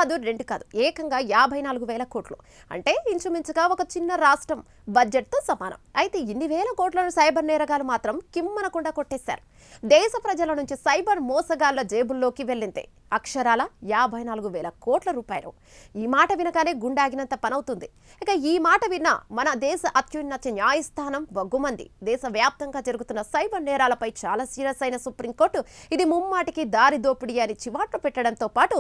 కాదు, రెండు కాదు, ఏకంగా 54,000 కోట్లు. అంటే ఇంచుమించుగా ఒక చిన్న రాష్ట్రం బడ్జెట్తో సమానం. అయితే ఇన్ని వేల కోట్లను సైబర్ నేరగాలు మాత్రం కిమ్మనకుండా కొట్టేశారు. దేశ ప్రజల నుంచి సైబర్ మోసగాళ్ల జేబుల్లోకి వెళ్ళింది అక్షరాల 54,000 కోట్ల రూపాయలు. ఈ మాట వినగానే గుండాగినంత పనవుతుంది. ఇక ఈ మాట విన్న మన దేశ అత్యున్నత న్యాయస్థానం బగ్గుమంది. దేశవ్యాప్తంగా జరుగుతున్న సైబర్ నేరాలపై చాలా సీరియస్ అయిన సుప్రీంకోర్టు ఇది ముమ్మాటికి దారి దోపిడీ అని చివాట్లు పెట్టడంతో పాటు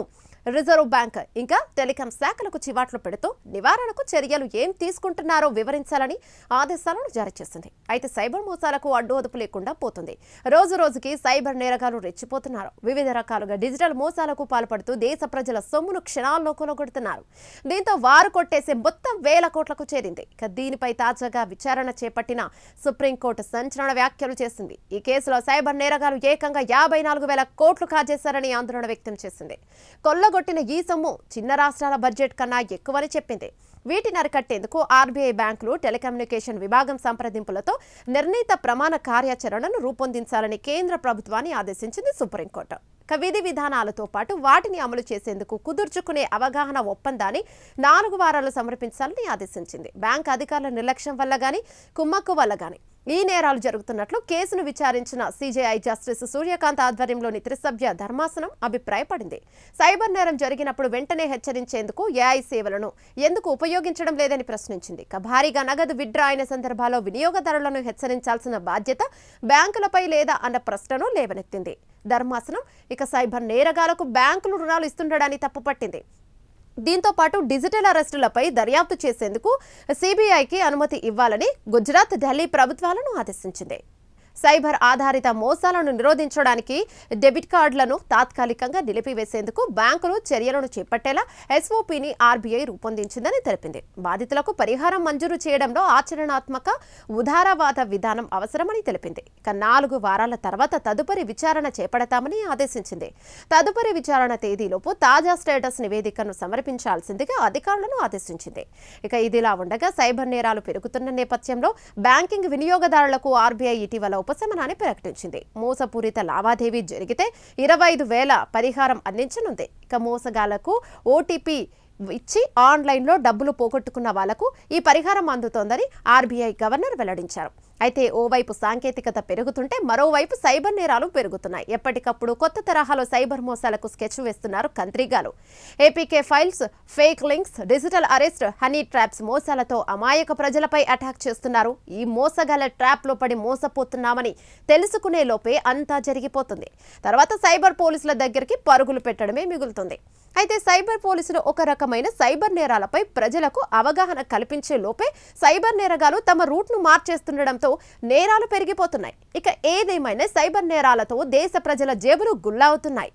రిజర్వ్ బ్యాంక్ ఇంకా టెలికాం శాఖలకు చివాట్లు పెడుతూ నివారణకు చర్యలు ఏం తీసుకుంటున్నారో వివరించాలని ఆదేశాలను జారీ చేసింది. అయితే సైబర్ మోసాలకు అడ్డు అదుపు లేకుండా పోతుంది. రోజు రోజుకి సైబర్ నేరగాలు రెచ్చిపోతున్నారు. వివిధ రకాలుగా డిజిటల్ మోసాలకు పాల్పడుతూ దేశ ప్రజల సొమ్మును క్షణాల్లో కొలగొడుతున్నారు. దీంతో వారు కొట్టేసే మొత్తం వేల కోట్లకు చేరింది. ఇక దీనిపై తాజాగా విచారణ చేపట్టిన సుప్రీంకోర్టు సంచలన వ్యాఖ్యలు చేసింది. ఈ కేసులో సైబర్ నేరగాలు ఏకంగా 54,000 కోట్లు కాజేశారని ఆందోళన వ్యక్తం చేసింది. కొల్లగొట్టిన ఈ సొమ్ము చిన్న రాష్ట్రాల బడ్జెట్ కన్నా ఎక్కువని చెప్పింది. వీటిని అరికట్టేందుకు ఆర్బీఐ బ్యాంకులు టెలికమ్యూనికేషన్ విభాగం సంప్రదింపులతో నిర్ణీత ప్రమాణ కార్యాచరణను రూపొందించాలని కేంద్ర ప్రభుత్వాన్ని ఆదేశించింది సుప్రీంకోర్టు. విధి విధానాలతో పాటు వాటిని అమలు చేసేందుకు కుదుర్చుకునే అవగాహన ఒప్పందాన్ని 4 వారాలు సమర్పించాలని ఆదేశించింది. బ్యాంక్ అధికారుల నిర్లక్ష్యం వల్ల గాని కుమ్మక్కు వల్ల గాని ఈ నేరాలు జరుగుతున్నట్లు కేసును విచారించిన సిజేఐ జస్టిస్ సూర్యకాంత్ ఆధ్వర్యంలోని త్రిసభ్య ధర్మాసనం అభిప్రాయపడింది. సైబర్ నేరం జరిగినప్పుడు వెంటనే హెచ్చరించేందుకు ఏఐ సేవలను ఎందుకు ఉపయోగించడం లేదని ప్రశ్నించింది. భారీగా నగదు విత్డ్రా అయిన సందర్భాల్లో వినియోగదారులను హెచ్చరించాల్సిన బాధ్యత బ్యాంకులపై లేదా అన్న ప్రశ్నను లేవనెత్తింది. ధర్మాసనం ఇక సైబర్ నేరగాలకు బ్యాంకులు రుణాలు ఇస్తుండడాన్ని తప్పుపట్టింది. దీంతో పాటు డిజిటల్ అరెస్టులపై దర్యాప్తు చేసేందుకు సిబిఐకి అనుమతి ఇవ్వాలని గుజరాత్, ఢిల్లీ ప్రభుత్వాలను ఆదేశించింది. సైబర్ ఆధారిత మోసాలను నిరోధించడానికి డెబిట్ కార్డులను తాత్కాలికంగా నిలిపివేసేందుకు బ్యాంకులు చర్యలను చేపట్టేలా ఎస్ఓపిని ఆర్బీఐ రూపొందించిందని తెలిపింది. బాధితులకు పరిహారం మంజూరు చేయడంలో ఆచరణాత్మక ఉదారవాద విధానం అవసరమని తెలిపింది. ఇక 4 వారాల తర్వాత తదుపరి విచారణ చేపడతామని ఆదేశించింది. తదుపరి విచారణ తేదీలోపు తాజా స్టేటస్ నివేదికను సమర్పించాల్సిందిగా అధికారులను ఆదేశించింది. ఇక ఇదిలా ఉండగా సైబర్ నేరాలు పెరుగుతున్న నేపథ్యంలో బ్యాంకింగ్ వినియోగదారులకు ఆర్బీఐ ఇటీవల ఉపశమనాన్ని ప్రకటించింది. మోసపూరిత లావాదేవీ జరిగితే 25,000 పరిహారం అందించనుంది. ఇక మోసగాళ్లకు ఓటీపీ ఇచ్చి ఆన్లైన్లో డబ్బులు పోగొట్టుకున్న వాళ్లకు ఈ పరిహారం అందుతోందని ఆర్బీఐ గవర్నర్ వెల్లడించారు. అయితే ఓవైపు సాంకేతికత పెరుగుతుంటే మరోవైపు సైబర్ నేరాలు పెరుగుతున్నాయి. ఎప్పటికప్పుడు కొత్త తరహాలో సైబర్ మోసాలకు స్కెచ్ వేస్తున్నారు కంత్రీగాలు. APK files, fake links, digital arrest, honey traps మోసాలతో అమాయక ప్రజలపై అటాక్ చేస్తున్నారు. ఈ మోసగాళ్ల ట్రాప్లో పడి మోసపోతున్నామని తెలుసుకునే లోపే అంతా జరిగిపోతుంది. తర్వాత సైబర్ పోలీసుల దగ్గరికి పరుగులు పెట్టడమే మిగులుతుంది. అయితే సైబర్ పోలీసులు ఒక రకమైన సైబర్ నేరాలపై ప్రజలకు అవగాహన కల్పించే లోపే సైబర్ నేరగాలు తమ రూట్ను మార్చేస్తుండడంతో నేరాలు పెరిగిపోతున్నాయి. ఇక ఏదేమైనా సైబర్ నేరాలతో దేశ ప్రజల జేబులు గుల్లవుతున్నాయి.